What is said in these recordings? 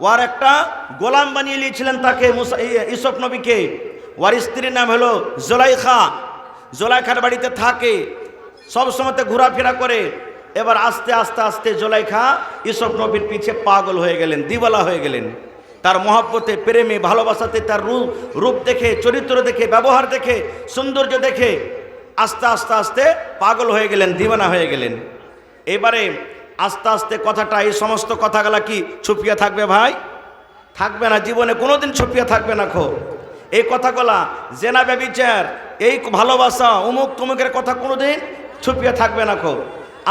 ওর একটা গোলাম বানিয়ে নিয়েছিলেন তাকে, ইউসুফ নবীকে। ওর স্ত্রীর নাম হলো জুলাইখা। জুলাইখার বাড়িতে থাকে, সব সময়তে ঘোরাফেরা করে। এবার আস্তে আস্তে আস্তে জুলাইখা ইউসুফ নবীর পিছে পাগল হয়ে গেলেন, দিওয়ালা হয়ে গেলেন। তার মহব্বতে, প্রেমে, ভালোবাসাতে, তার রূপ দেখে, চরিত্র দেখে, ব্যবহার দেখে, সৌন্দর্য দেখে আস্তে আস্তে আস্তে পাগল হয়ে গেলেন, দিওয়ানা হয়ে গেলেন। এবারে আস্তে আস্তে কথাটা, এই সমস্ত কথাগুলা কি ছুপিয়ে থাকবে ভাই? থাকবে না, জীবনে কোনোদিন ছুপিয়ে থাকবে না। এই কথাগুলা, জেনা ব্যভিচার, এই ভালোবাসা, অমুক তমুকের কথা কোনোদিন ছুপিয়ে থাকবে না।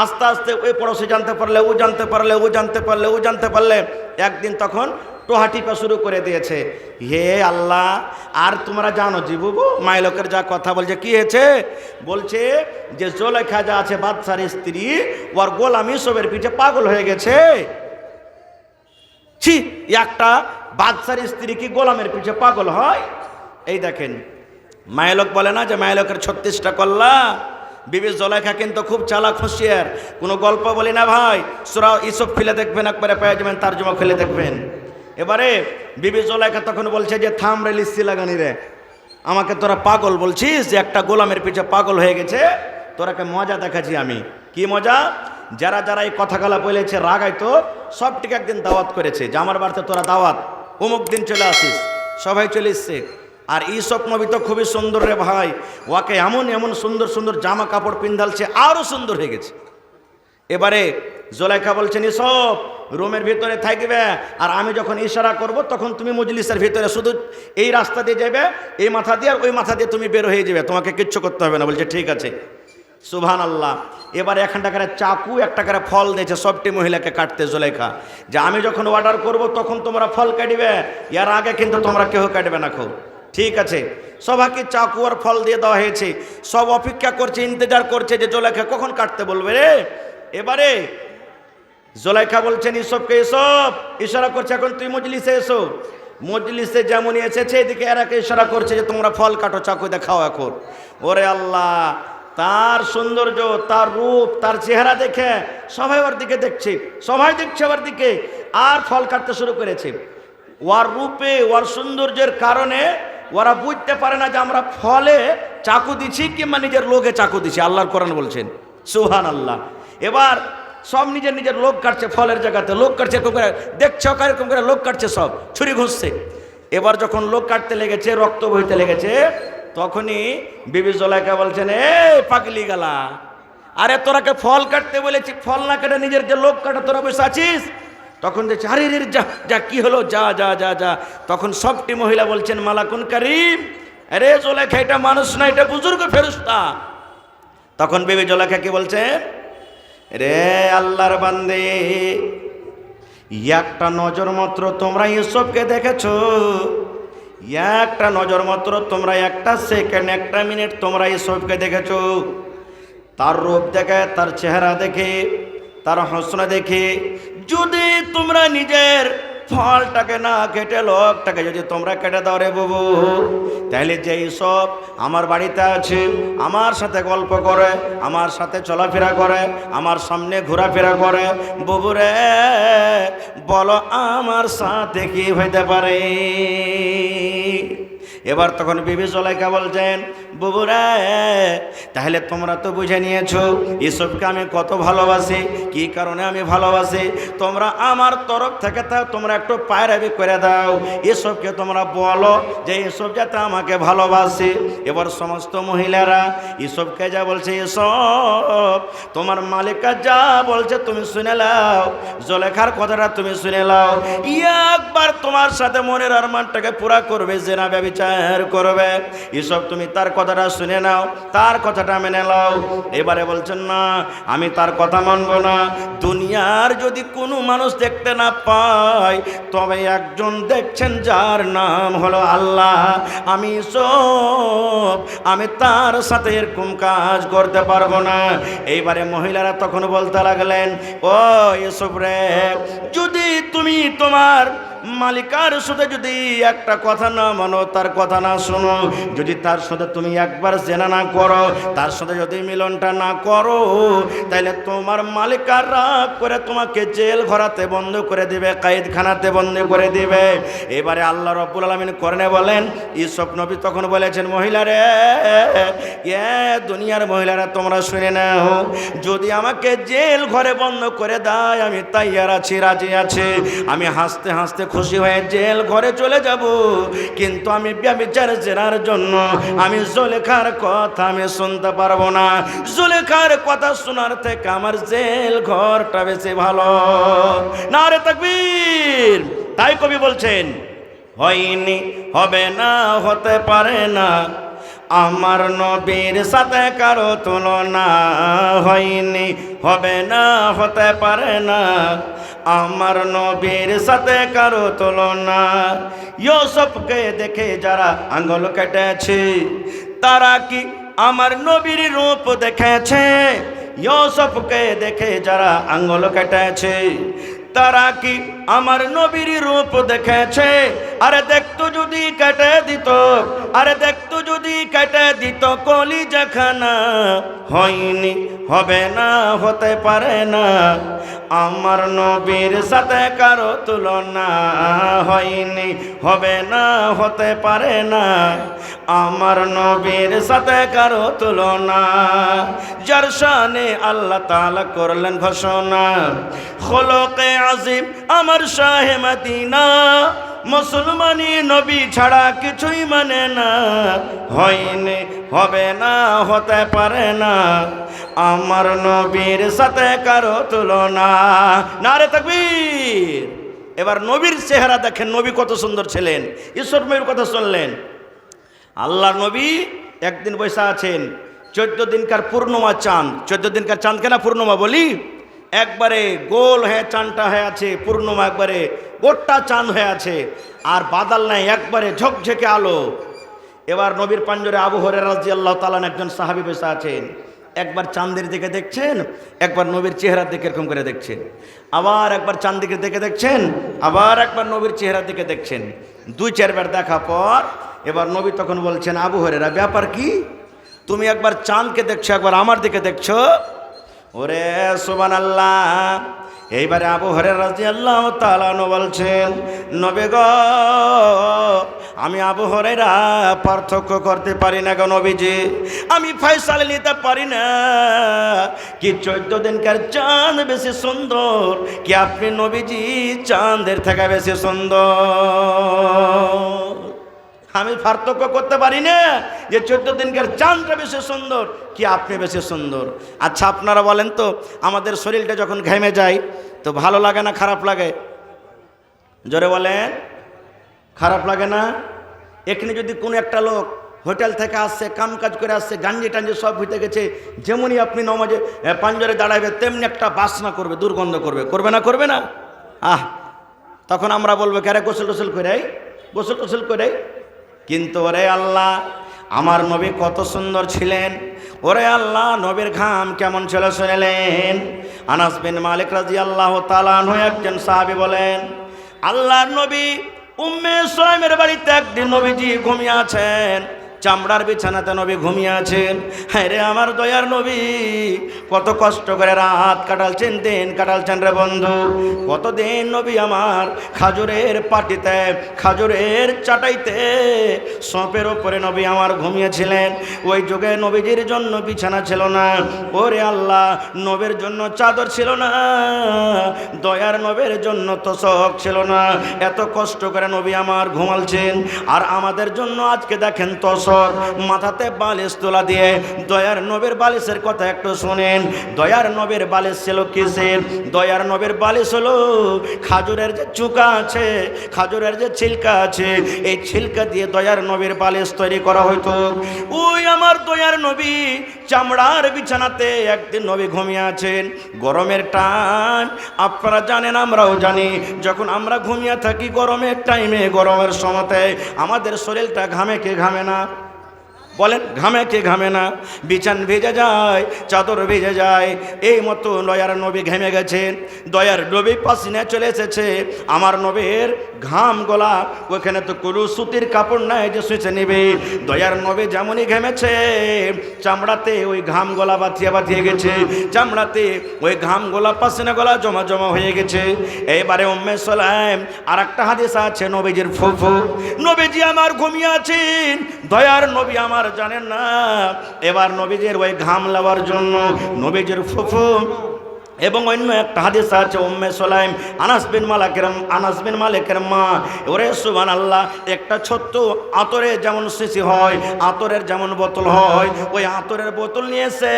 আস্তে আস্তে ওই পড়োশি জানতে পারলে, ও জানতে পারলে, ও জানতে পারলে, ও জানতে পারলে, একদিন তখন টোহা টিপা শুরু করে দিয়েছে। হে আল্লাহ, আর তোমরা জানো জীবু মাইলকের যা কথা বলছে, কি হয়েছে? বলছে যে জুলাইখা যা আছে বাদশার স্ত্রী, ওর গোলাম ইউসুফের পিঠে পাগল হয়ে গেছে। ছি, একটা বাদশার স্ত্রী কি গোলামের পিঠে পাগল হয়? এই দেখেন, মাইলক বলে না যে মাইলকের 36টা কল্লা। বিবি জুলাইখা কিন্তু খুব চালাক, হুঁশিয়ার। কোনো গল্প বলি না ভাই, সূরা ইউসুফ খুলে দেখবেন, একবারে পেয়ে যাবেন, তারজমা খুলে দেখবেন। এবারে বিবি জুলাইখা তখন বলছে যে থাম রে লিস্সি লাগানি রে, আমাকে তোরা পাগল বলছিস যে একটা গোলামের পিছে পাগল হয়ে গেছে? তোরাকে মজা দেখাচ্ছি আমি। কি মজা? যারা যারা এই কথাগুলা বলেছে রাগাইতো, সবটিকে একদিন দাওয়াত করেছে যে আমার বাড়িতে তোরা দাওয়াত, অমুক দিন চলে আসিস। সবাই চলে এসছে। আর ইউসুফ নবী তো খুবই সুন্দর রে ভাই, ওকে এমন এমন সুন্দর সুন্দর জামা কাপড় পিন্ধালছে, আরও সুন্দর হয়ে গেছে। এবারে জুলাইখা বলছেন ইউসুফ রুমের ভিতরে থাকবে, আর আমি যখন ইশারা করব তখন তুমি মজলিসের ভিতরে শুধু এই রাস্তা দিয়ে যাবে, এই মাথা দিয়ে আর ওই মাথা দিয়ে তুমি বের হয়ে যাবে, তোমাকে কিচ্ছু করতে হবে না। বলছে ঠিক আছে। সুবহানাল্লাহ। এবার একটা করে চাকু, একটা করে ফল দিয়েছে সবটি মহিলাকে কাটতে জুলাইখা, যে আমি যখন অর্ডার করব তখন তোমরা ফল কাটবে, এর আগে কিন্তু তোমরা কেউ কাটবে না। ঠিক আছে। সবাইকে চাকু আর ফল দিয়ে দেওয়া হয়েছে। সব অপেক্ষা করছে, ইন্তজার করছে যে জুলাইখা কখন কাটতে বলবে রে। এবারে জুলাইখা বলছেন ইউসুফকে, ইউসুফ ইশারা করছে এখন তুই মজলিসে এসো। মজলিসে যেমনই এসেছে এদিকে এরাকে ইশারা করছে যে তোমরা ফল কাটো, চাকু দেখাও এখন। ওরে আল্লাহ, তার সৌন্দর্য, তার রূপ, তার চেহারা দেখে সবাই ওর দিকে দেখছে, সবাই দেখছে ওর দিকে, আর ফল কাটতে শুরু করেছে। ওর রূপে, ওর সৌন্দর্যের কারণে ওরা বুঝতে পারে না যে আমরা ফলে চাকু দিছি কিংবা নিজের লোকে চাকু দিছি। আল্লাহর কোরআন বলছেন, সুবহানাল্লাহ। এবার সব নিজের নিজের লোক কাটছে, ফলের জায়গাতে লোক কাটছে, এরকম করে দেখছে, এরকম করে লোক কাটছে, সব ছুরি ঘুষছে। এবার যখন লোক কাটতে লেগেছে, রক্ত বইতে লেগেছে, তখনই বিবি জুলাইখা বলছেন এ পাগলি গালা, আরে তোরাকে ফল কাটতে বলেছি, ফল না কেটে নিজের যে লোক কাটা তোরা বসে আছিস। তখন দেখছি আরে রে, যা যা, কি হলো, যা যা যা যা। তখন সবটি মহিলা বলছেন মালাকুন কারীম, আরে জুলাইখা এটা মানুষ না, এটা বুজুর্গ ফেরেশতা। তখন বিবি জুলাইখা কি বলছেন, রে আল্লাহর বান্দে, একটা নজর মাত্র তোমরা ইউসুফকে দেখেছো, একটা নজর মাত্র তোমরা, একটা সেকেন্ড, একটা মিনিট তোমরা ইউসুফকে দেখেছো। তার রূপ দেখে, তার চেহারা দেখে, তার হাসনা দেখে যদি তোমরা নিজের ফলটাকে না কেটে লোকটাকে যদি তোমরা কেটে দাও রে বাবু, তাহলে যেই সব আমার বাড়িতে আছে, আমার সাথে গল্প করে, আমার সাথে চলাফেরা করে, আমার সামনে ঘোরাফেরা করে, বাবু রে বলো আমার সাথে কি হইতে পারে? এবার তখন বিবি জুলাইখা বলছেন, বুবুরা তাহলে তোমরা তো বুঝে নিয়েছো ইউসুফকে আমি কত ভালোবাসি, কি কারণে আমি ভালোবাসি। তোমরা আমার তরফ থেকে তোমরা একটু পায়রাবি করে দাও, ইউসুফকে তোমরা বলো যে ইউসুফ যাতে আমাকে ভালোবাসে। এবার সমস্ত মহিলারা ইউসুফকে যা বলছে, ইউসুফ তোমার মালিকা যা বলছে তুমি শুনে নাও, জুলাইখার কথাটা তুমি শুনে নাও, একবার তোমার সাথে মনের আরমানটাকে পুরা করবে, জেনা ব্যভিচার করবে। ইউসুফ তুমি তার কথাটা শুনে নাও, তার কথাটা মেনে নাও। এবারে বলছেন না আমি তার কথা মানব না, দুনিয়ার যদি কোনো মানুষ দেখতে না পায় তবে একজন দেখছেন যার নাম হলো আল্লাহ। আমি ইউসুফ আমি তার সাথে এরকম কাজ করতে পারবো না। এইবারে মহিলারা তখন বলতে লাগলেন, ও ইউসুফ রে, যদি তুমি তোমার মালিকার সাথে যদি একটা কথা না মানো, তার কথা কথা না শোনো, যদি তার সাথে তুমি একবার জেনা না করো, তার সাথে যদি মিলনটা না করো, তাহলে তোমার মালিক আর রাগ করে তোমাকে জেল ঘরাতে বন্ধ করে দিবে, কায়েদখানাতে বন্ধ করে দিবে। এবারে আল্লাহ রাব্বুল আলামিন কোরআনে বলেন, ইউসুফ নবী তখন বলেছেন, মহিলারে, দুনিয়ার মহিলারা তোমরা শুনে নাও, যদি আমাকে জেল ঘরে বন্ধ করে দেয় আমি তাইয়ার আছি, রাজি আছি, আমি হাসতে হাসতে খুশি হয়ে জেল ঘরে চলে যাব, কিন্তু আমি ব্যভিচার জেরার জন্য আমি জুলেখার কথা আমি শুনতে পারবো না। জুলেখার কথা শোনার থেকে আমার জেল ঘরটা বেশি ভালো। নারে তাকবীর। তাই কবি বলছেন, হয়নি, হবে না, হতে পারে না, আমার নবীর সাথে কারো তুলনা, হয়নি, হবে না, হতে পারে না, আমার নবীর সাথে কারো তুলনা। ইউসুফকে দেখে যারা আঙ্গুল কেটেছে, তারা কি আমার নবীর রূপ দেখেছে? ইউসুফকে দেখে যারা আঙ্গুল কেটেছে, তারা কি আমার নবীর রূপ দেখেছে? আরে দেখতো যদি কেটে দিত, আরে দেখতো যদি কেটে দিত কলিজাখানা, হয়নি, হবে না, হতে পারে না, আমার নবীর সাথে কারো তুলনা, হয়নি, হবে না, হতে পারে না, আমার নবীর সাথে কারো তুলনা। যার শানে আল্লাহ তাআলা করলেন ঘোষণা, খোলকে আজিম আমার শাহে মদিনা, মুসলমানি নবী ছাড়া কিছুই মানে না, হয়নি, হবে না, হতে পারে না, আমার নবীর সাথে কারো তুলনা। নারে তাকবীর। এবার নবীর চেহারা দেখেন, নবী কত সুন্দর ছিলেন। ঈশ্বর নবীর কথা শুনলেন, আল্লাহর নবী একদিন বসে আছেন, 14 দিনকার পূর্ণিমা চাঁদ, 14 দিনকার চাঁদকে না পূর্ণিমা বলি, একবারে গোল হয়ে চাঁদটা হয়ে আছে, পূর্ণিমা একবারে গোটা চাঁদ হয়ে আছে, আর বাদল নাই, একবারে ঝকঝকে আলো। এবার নবীর পাঞ্জরে আবু হুরায়রা রাদিয়াল্লাহু তাআলা একজন সাহাবী বসে আছেন, একবার চাঁদের দিকে দেখছেন, একবার নবীর চেহারার দিকে এরকম করে দেখছেন, আবার একবার চাঁদ দিকে দেখে দেখছেন, আবার একবার নবীর চেহারার দিকে দেখছেন। 2-4 বার দেখা পর এবার নবী তখন বলছেন, আবু হুরায়রা ব্যাপার কি, তুমি একবার চাঁদকে দেখছো, একবার আমার দিকে দেখছো? ওরে সুবহানাল্লাহ। এইবারে আবু হুরায়রা রাদিয়াল্লাহু তাআলা বলছেন, নবী গো, আমি আবু হুরায়রা পার্থক্য করতে পারি না গো নবীজি, আমি ফয়সালা নিতে পারি না কি 14 দিনকার চাঁদ বেশি সুন্দর, কি আপনি নবীজি চাঁদের থেকে বেশি সুন্দর। আমি পার্থক্য করতে পারি না যে 14 দিনকার চাঁদটা বেশি সুন্দর কি আপনি বেশি সুন্দর। আচ্ছা আপনারা বলেন তো, আমাদের শরীরটা যখন ঘেমে যায় তো ভালো লাগে না খারাপ লাগে? জোরে বলেন, খারাপ লাগে না? এখানে যদি কোনো একটা লোক হোটেল থেকে আসছে, কাম কাজ করে আসছে, গাঞ্জি টাঞ্জি সব হইতে গেছে, যেমনই আপনি নামাজে পাঞ্জরে দাঁড়াবে তেমনি একটা বাসনা করবে, দুর্গন্ধ করবে, করবে না? করবে না? তখন আমরা বলবো, ক্যারে গোসল টোসল করে, গোসল টোসল করে। কিন্তু ওরে আল্লাহ, আমার নবী কত সুন্দর ছিলেন, ওরে আল্লাহ নবীর ঘাম কেমন ছিল শুনলেন। আনাস বিন মালিক রাদিয়াল্লাহু তাআলা আনহু একজন সাহাবী বলেন, আল্লাহর নবী উম্মে সুলাইমের বাড়িতে একদিন নবীজি ঘুমিয়ে আছেন, চামড়ার বিছানাতে নবী ঘুমিয়ে আছেন। হ্যাঁ রে আমার দয়ার নবী কত কষ্ট করে রাত কাটালছেন, দিন কাটালছেন রে বন্ধু। কতদিন নবী আমার খাজুরের পাটিতে, খাজুরের চাটাইতে, সঁপের ওপরে নবী আমার ঘুমিয়েছিলেন। ওই যুগে নবীজির জন্য বিছানা ছিল না, ওরে আল্লাহ নবীর জন্য চাদর ছিল না, দয়ার নবীর জন্য তোশক ছিল না। এত কষ্ট করে নবী আমার ঘুমালছেন, আর আমাদের জন্য আজকে দেখেন তোশক, মাথাতে বালিশ তোলা দিয়ে। দয়ার নবীর বালিশের কথা একটু শুনেন, দয়ার নবীর বালিশ ছিল কিসের? দয়ার নবীর বালিশ হলো খাজুরের যে চুকা আছে, খাজুরের যে ছিলকা আছে, এই ছিলকা দিয়ে দয়ার নবীর বালিশ তৈরি করা হইতো। ওই আমার দয়ার নবী চামড়ার বিছানাতে একদিন নবী ঘুমিয়ে আছেন। গরমের টাইম, আপনারা জানেন আমরাও জানি, যখন আমরা ঘুমিয়ে থাকি গরমের টাইমে, গরমের সময়তে আমাদের শরীরটা ঘামে কি ঘামে না? বলেন ঘামে কে ঘামে না? বিছান ভেজে যায়, চাদর ভেজে যায়, এই মতো দয়ার নবী ঘেমে গেছেন। দয়ার নবী পাসিনা চলে এসেছে। আমার নবীর ঘাম গলা, ওখানে তো কোনো সুতির কাপড় নাই যে শুষে নেবে। দয়ার নবী যেমনই ঘেমেছে, চামড়াতে ওই ঘাম গলা বাঁধিয়ে বাঁধিয়ে গেছে, চামড়াতে ওই ঘাম গলা পাসিনা গলা জমা জমা হয়ে গেছে। এবারে উম্মে সুলাইম আর একটা হাদিস আছে, নবীজির ফুফু, নবীজি আমার ঘুমিয়ে আছেন, দয়ার নবী আমার জানেন না। এবার নবীজির ওই ঘাম লাগার জন্য নবীজির ফুফু এবং অন্য একটা হাদিস আছে, উম্মে সুলাইম আনাস বিন মালিকের মা, ওরে সুবহানাল্লাহ, একটা ছোট্ট আতরে যেমন শিশি হয়, আতরের যেমন বোতল হয়, ওই আতরের বোতল নিয়েছে।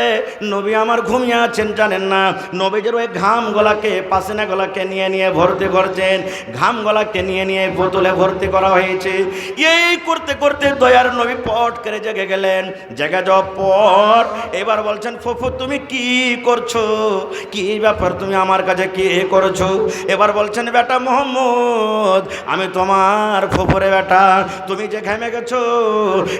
নবী আমার ঘুমিয়ে আছেন, জানেন না। নবীজির ওই ঘাম গলাকে, পাসিনা গলাকে নিয়ে নিয়ে ভর্তি করছেন, ঘাম গলাকে নিয়ে নিয়ে বোতলে ভর্তি করা হয়েছে। এই করতে করতে দয়ার নবী পট করে জেগে গেলেন। জেগে যাওয়ার পর এবার বলছেন, ফুফু তুমি কি করছো? কি ব্যাপার, তুমি আমার কাছে কি করেছো? এবার বলছেন, বেটা মোহাম্মদ, আমি তোমার ফুফুরে বেটা, তুমি যে ঘেমে গেছো,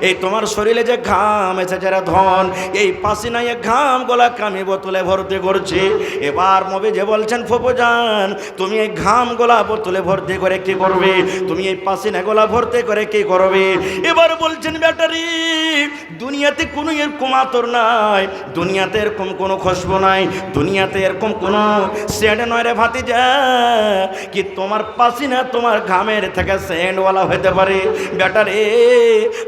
এই তোমার শরীরে যে ঘাম এসেছে রে ধন, এই পাসিনায় ঘাম গোলাকে আমি বোতলে ভর্তি করছি। এবার নবী যে বলছেন, ফুফু জান, তুমি এই ঘাম গোলা বোতলে ভর্তি করে কি করবে? তুমি এই পাসিনা গোলা ভর্তি করে কি করবে? এবার বলছেন, বেটারি, দুনিয়াতে কোনো এরকম আতর নাই, দুনিয়াতে এরকম কোনো খুশবু নাই, দুনিয়াতে এরকম কোনো সেন্ট নয় রে ভাতিজা কি তোমার পাসিনা তোমার ঘামের থেকে সেন্টওয়ালা হতে পারে। বেটারে,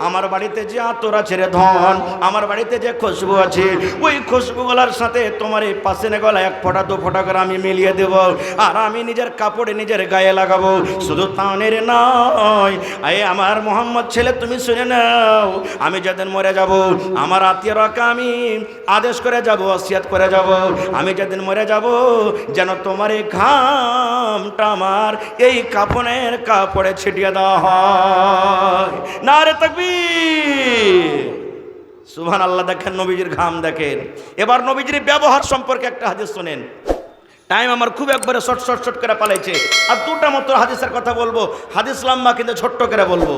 আমার বাড়িতে যে আতর আছে রে ধন, আমার বাড়িতে যে খুশবু আছে, ওই খুশবুগুলার সাথে তোমার এই পাসিনা গলা এক ফোঁটা দু ফোঁটা করে আমি মিলিয়ে দেব, আর আমি নিজের কাপড়ে নিজের গায়ে লাগাবো। শুধু তানের নয়, আমার মোহাম্মদ ছেলে, তুমি শুনে নাও, আমি যেদিন মরে যাব, আমার আত্মীয়রাকে আমি আদেশ করে যাব, ওসিয়ত করে যাব, আমি যেদিন মরে যাব, যেন তোমার এই ঘামটা আমার এই কাফনের কাপড়ে ছিটিয়ে দেওয়া হয়। নারে তাকবীর, সুবহানাল্লাহ। দেখেন নবীজির ঘাম দেখেন। এবার নবীজির ব্যবহার সম্পর্কে একটা হাদিস শুনেন। টাইম আমার খুব একবারে শর্ট করে পালাইছে, আর দুটা মতো হাদিসের কথা বলবো। হাদিস লম্বা কিন্তু ছোট্ট করে বলবো।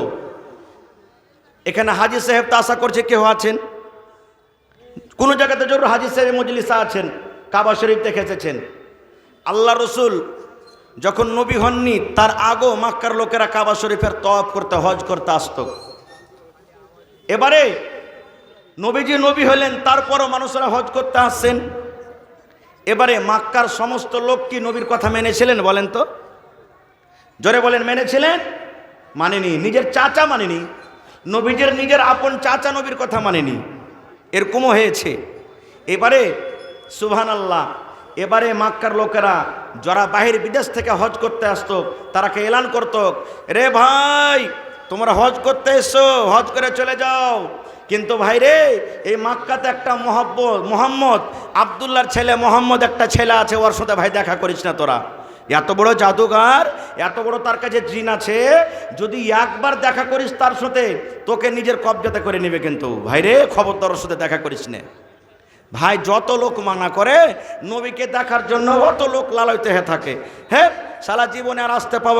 এখানে হাজি সাহেব তো আশা করছে কেউ আছেন, কোন জায়গাতে জরুর হাজি সাহেব মজলিসে আছেন, কাবা শরীফ দেখে এসেছেন। আল্লাহ রসুল যখন নবী হননি, তার আগেও মক্কার লোকেরা কাবা শরীফের তওয়াফ করতে, হজ করতে আসত। এবারে নবীজি নবী হলেন, তারপরও মানুষরা হজ করতে আসছেন। এবারে মক্কার সমস্ত লোক কি নবীর কথা মেনেছিলেন? বলেন তো, জোরে বলেন, মেনেছিলেন? মানেনি। নিজের চাচা মানেনি, নবীজির নিজের আপন চাচা নবীর কথা মানেনি, এরকমও হয়েছে। এবারে সুবহানাল্লাহ, এবারে মক্কার লোকেরা যারা বাহির বিদেশ থেকে হজ করতে আসতো, তারাকে এলান করত, রে ভাই, তোমরা হজ করতে এসছো, হজ করে চলে যাও। কিন্তু ভাই রে, এই মক্কাতে একটা মোহাম্মদ আবদুল্লাহর ছেলে মোহাম্মদ একটা ছেলে আছে, ওর সাথে ভাই দেখা করিস না তোরা। এত বড় জাদুঘর, এত বড় তার কাছে জিন আছে, যদি একবার দেখা করিস তার সাথে, তোকে নিজের কবজাতে করে নেবে। কিন্তু ভাই রে, খবরদার ওর সাথে দেখা করিস না। ভাই, যত লোক মানা করে নবীকে দেখার জন্য, অত লোক লালাইতে হয়ে থাকে। হ্যাঁ, সারা জীবনে আর আসতে পাবো